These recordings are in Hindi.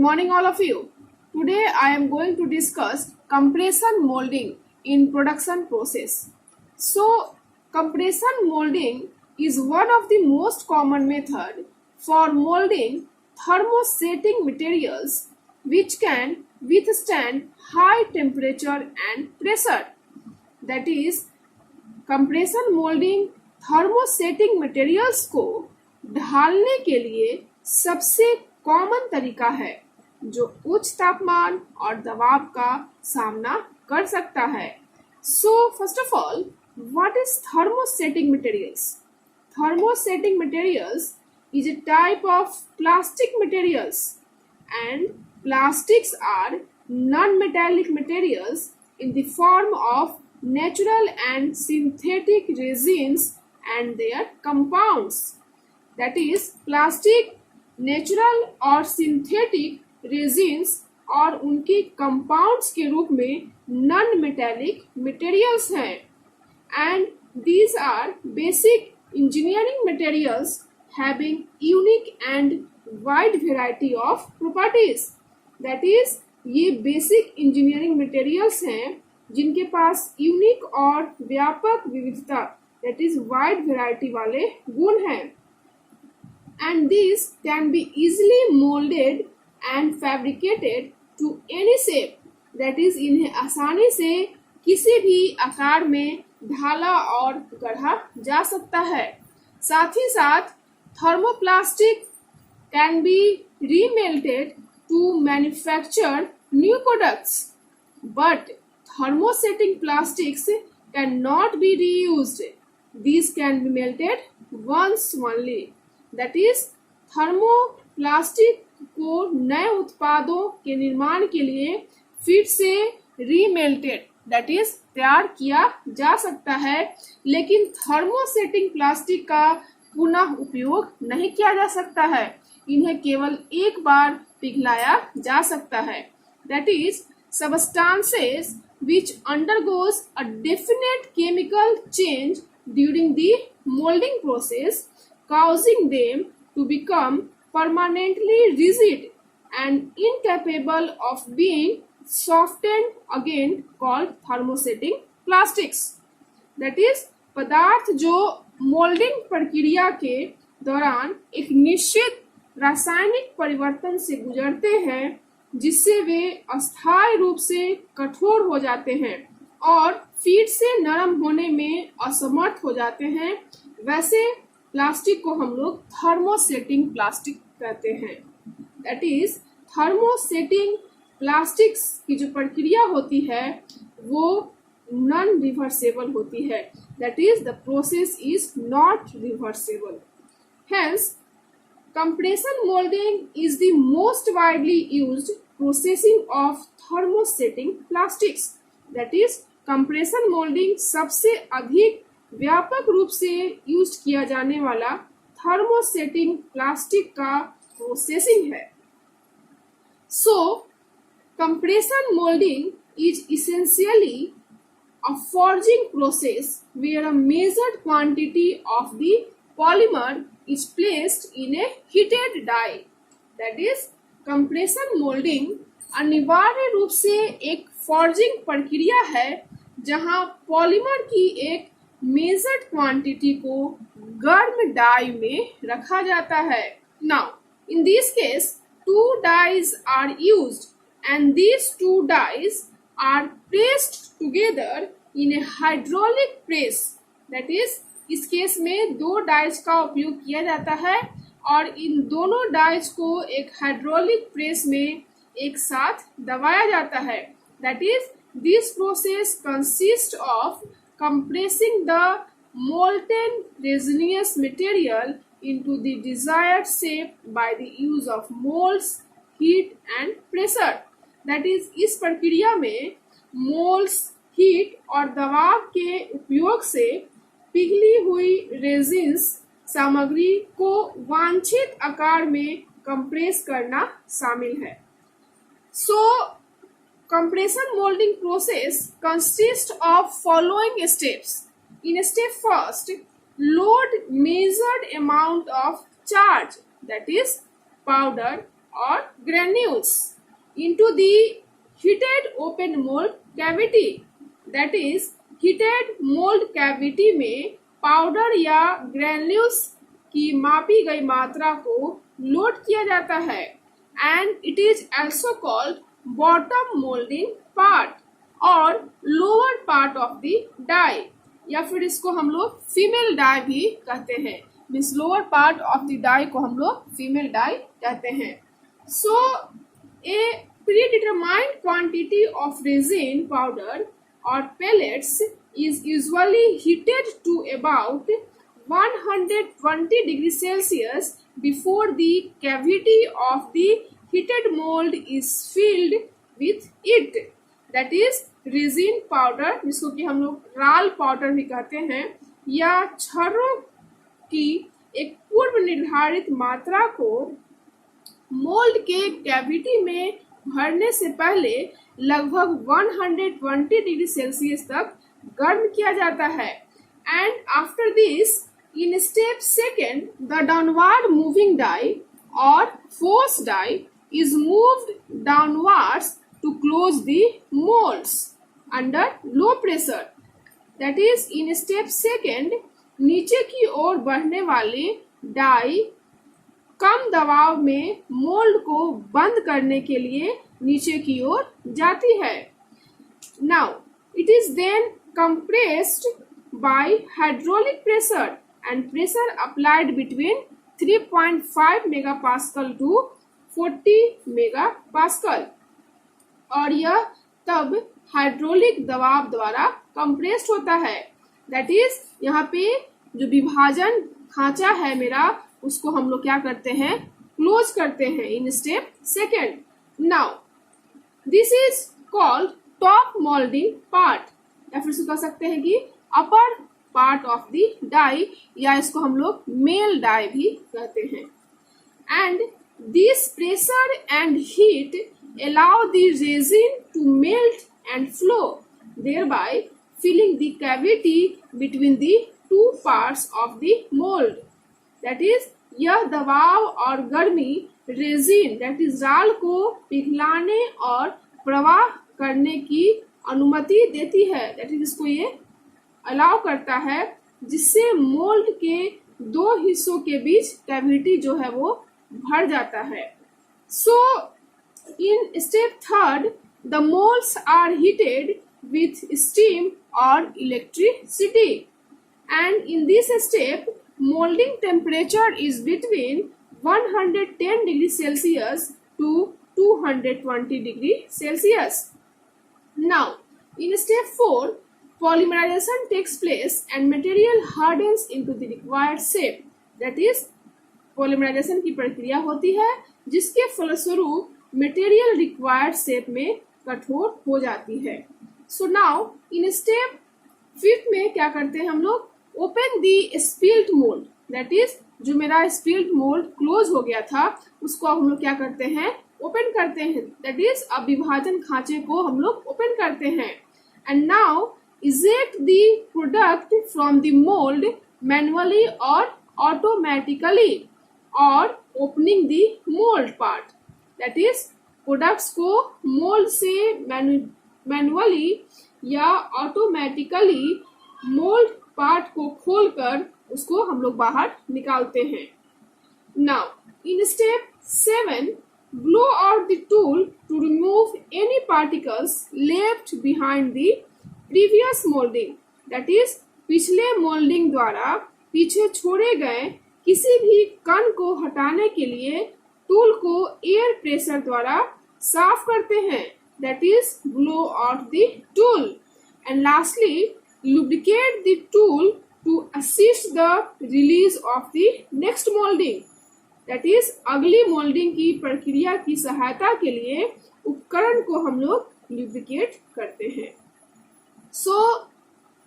morning, all of you. Today, I am going to discuss compression molding in production process. So, compression molding is one of the most common method for molding thermosetting materials which can withstand high temperature and pressure. That is, compression moulding thermosetting materials को ढालने के लिए सबसे कॉमन तरीका है जो उच्च तापमान और दबाव का सामना कर सकता है. So first of all, what is thermosetting materials? Thermosetting materials is a type of plastic materials, and plastics are non-metallic materials in the form of natural and synthetic resins and their compounds. That is, plastic natural और सिंथेटिक रेजिन्स और उनके कंपाउंड्स के रूप में नॉन मेटेलिक मटेरियल्स हैं. And these are basic engineering materials having unique and wide variety of properties. That is, ये बेसिक इंजीनियरिंग मटेरियल्स हैं जिनके पास यूनिक और व्यापक विविधता that is wide variety वाले गुण हैं. And these can be easily molded and fabricated to any shape. That is, इन्हें आसानी से किसी भी आकार में ढाला और गढ़ा जा सकता है. साथ ही साथ thermoplastic can be remelted to manufacture new products, but thermosetting plastics cannot be reused. These can be melted once only. That is, thermoplastic को नए उत्पादों के निर्माण के लिए फिर से रीमेल्टेड दैट इज तैयार किया जा सकता है, लेकिन थर्मोसेटिंग प्लास्टिक का पुनः उपयोग नहीं किया जा सकता है. इन्हें केवल एक बार पिघलाया जा सकता है. That is, substances which undergoes a definite chemical change during the molding process, causing them to become permanently rigid and incapable of being softened again, called thermosetting plastics. That is, पदार्थ जो मोल्डिंग प्रक्रिया के दौरान एक निश्चित रासायनिक परिवर्तन से गुजरते हैं जिससे वे अस्थायी रूप से कठोर हो जाते हैं और फिर से नरम होने में असमर्थ हो जाते हैं, वैसे प्लास्टिक को हम लोग थर्मोसेटिंग प्लास्टिक कहते हैं. दैट इज, थर्मोसेटिंग प्लास्टिक्स की जो प्रक्रिया होती है वो नॉन रिवर्सेबल होती है. That is, the process is not reversible. Hence, compression molding is the most widely used processing of thermosetting plastics. That is, compression molding सबसे अधिक व्यापक रूप से यूज किया जाने वाला थर्मोसेटिंग प्लास्टिक का प्रोसेसिंग है. So, compression molding is essentially a forging process where a measured quantity of the polymer is placed in a heated die. That is, compression molding अनिवार्य रूप से एक फॉर्जिंग प्रक्रिया है जहां पॉलीमर की एक मेजर्ड क्वांटिटी को गर्म डाई में रखा जाता है. Now, in this case, 2 dies are used and these 2 dies are pressed together in a hydraulic press. That is, इस केस में 2 डाइज का उपयोग किया जाता है और इन दोनों डाइज को एक हाइड्रोलिक प्रेस में एक साथ दबाया जाता है. That is, this process consist of compressing the molten resinous material into the desired shape by the use of molds, heat and pressure. That is, इस प्रक्रिया में मोल्स, हीट और दबाव के उपयोग से पिघली हुई रेजिन्स सामग्री को वांछित आकार में कंप्रेस करना शामिल है. सो compression molding process consists of following steps. In step first, load measured amount of charge, that is powder, or granules into the heated open mold cavity. That is, heated mold cavity में पाउडर या ग्रैन्यूल्स की मापी गई मात्रा को लोड किया जाता है and it is also called bottom molding part और lower part of the die, या फिर इसको हम लोग फीमेल डाई भी कहते हैं। Means lower part of the die को हम लोग फीमेल डाई कहते हैं। सो ए predetermined quantity of resin powder or pellets is usually heated to about 120 degrees Celsius before the cavity of the heated mold is filled with it. That is resin powder, जिसको कि हम लोग राल पाउडर भी कहते हैं, या छर्रों की एक पूर्व निर्धारित मात्रा को मोल्ड के कैविटी में भरने से पहले लगभग 120 डिग्री सेल्सियस तक गर्म किया जाता है। And after this in step second the downward moving die और force die is moved downwards to close the molds under low pressure. That is, in step second, नीचे की ओर बढ़ने वाले डाई कम दबाव में मोल्ड को बंद करने के लिए नीचे की ओर जाती है। Now, it is then compressed by hydraulic pressure and pressure applied between 3.5 megapascal to 40 megapascal, और यह तब हाइड्रोलिक दबाव द्वारा कंप्रेस्ड होता है। दैट इज, यहाँ पे जो विभाजन खांचा है मेरा, उसको हम लोग क्या करते हैं, क्लोज करते हैं in step second. Now this is called top moulding part, या फिर इसको कह सकते हैं कि upper part of the die, या इसको हम लोग मेल डाई भी कहते हैं। And this pressure and heat allow the resin to melt and flow, thereby filling the cavity between the two parts of the mold. That is, यह दबाव और गर्मी रेजिन that is राल को पिघलाने और प्रवाह करने की अनुमति देती है। that is, इसको ये अलाउ करता है, जिससे मोल्ड के दो हिस्सों के बीच कैविटी जो है वो भर जाता है। So in step third the moulds are heated with steam और electricity, and in this step moulding temperature is between 110 degree Celsius to 220 degree Celsius. Now in step 4 polymerization takes place and material hardens into the required shape. That is, polymerization की प्रक्रिया होती है, जिसके फलस्वरूप मटेरियल रिक्वायर्ड शेप में कठोर हो जाती है। सो नाउ इन स्टेप 5 में क्या करते हैं हम लोग, open the spilt mould. That is, जो मेरा स्पिल्ट मोल्ड क्लोज हो गया था, उसको अब हम लोग क्या करते हैं, ओपन करते हैं। दैट इज, अब विभाजन खांचे को हम लोग ओपन करते हैं। And now eject the product from the mould manually और ऑटोमेटिकली, और opening the mould part. That is, products को मोल्ड से मैनुअली या ऑटोमेटिकली मोल्ड पार्ट को खोलकर उसको हम लोग बाहर निकालते हैं। Now in step 7 blow out the tool to remove any particles left behind the previous moulding. That is, पिछले मोल्डिंग द्वारा पीछे छोड़े गए किसी भी कण को हटाने के लिए टूल को एयर प्रेशर द्वारा साफ करते हैं। That is, blow out the tool. And lastly lubricate the tool to assist the release of the next moulding. That is, अगली मोल्डिंग की प्रक्रिया की सहायता के लिए उपकरण को हम लोग लुब्रिकेट करते हैं। सो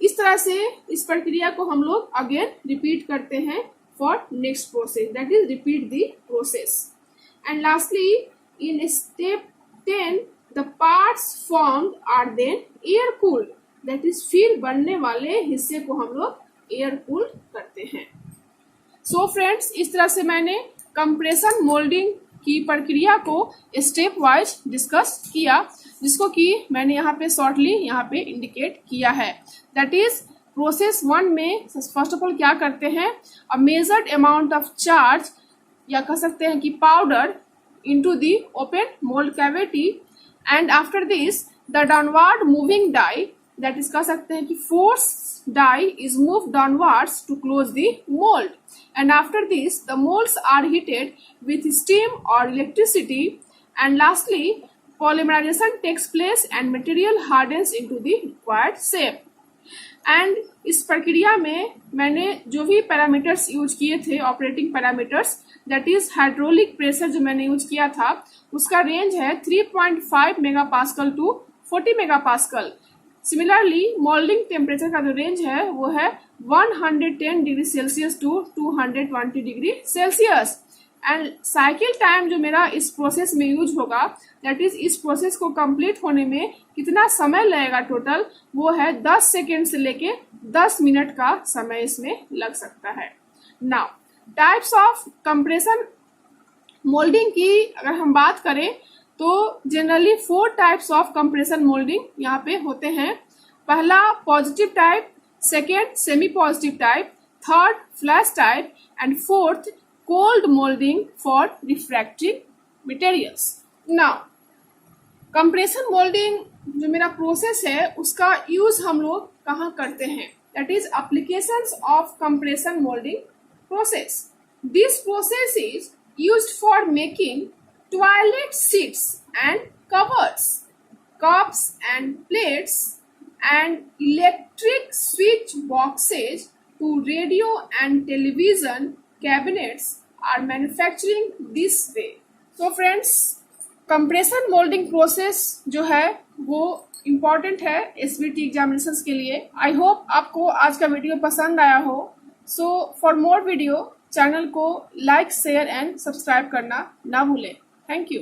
इस तरह से इस प्रक्रिया को हम लोग अगेन रिपीट करते हैं for next process, that is repeat the process. And lastly, in step 10 the parts formed are then air cooled, that is, फिर बनने वाले हिस्से को हम लोग एयर कूल्ड करते हैं। सो फ्रेंड्स, इस तरह से मैंने कंप्रेशन मोल्डिंग की प्रक्रिया को स्टेप वाइज डिस्कस किया, जिसको कि मैंने यहाँ पे शॉर्टली यहाँ पे इंडिकेट किया है। दैट इज प्रोसेस 1 में फर्स्ट ऑफ ऑल क्या करते हैं, अ मेजर्ड अमाउंट ऑफ चार्ज या कह सकते हैं कि powder into the open mold cavity, and after this the downward moving die, that is कह सकते हैं कि force die is moved downwards to close the mold, and after this the molds are heated with steam or electricity, and lastly polymerization takes place and material hardens into the required shape। And इस प्रक्रिया में मैंने जो भी पैरामीटर्स यूज किए थे, operating parameters, that is hydraulic pressure जो मैंने यूज किया था उसका रेंज है 3.5 megapascal to 40 megapascal. Similarly moulding temperature का जो रेंज है वो है 110 degree Celsius to 220 degree Celsius. And cycle time जो मेरा इस प्रोसेस में यूज होगा, दैट इज इस प्रोसेस को कंप्लीट होने में कितना समय लगेगा टोटल, वो है 10 सेकेंड से लेके 10 मिनट का समय इसमें लग सकता है। Now types of compression moulding की अगर हम बात करें तो generally 4 types of compression moulding यहाँ पे होते हैं। पहला positive type, second semi positive type, third flash type, and fourth cold molding for refracting materials। Now, compression molding जो मेरा प्रोसेस है उसका यूज हम लोग कहाँ करते हैं, that is applications of compression molding process। This process is used for making toilet seats and covers, cups and plates, and electric switch boxes to radio and television cabinets are manufacturing this way। तो फ्रेंड्स कंप्रेशन मोल्डिंग प्रोसेस जो है वो इम्पॉर्टेंट है एसबीटी एग्जामिनेशंस के लिए। आई होप आपको आज का वीडियो पसंद आया हो। So for more video channel को लाइक शेयर एंड सब्सक्राइब करना ना भूलें। Thank you.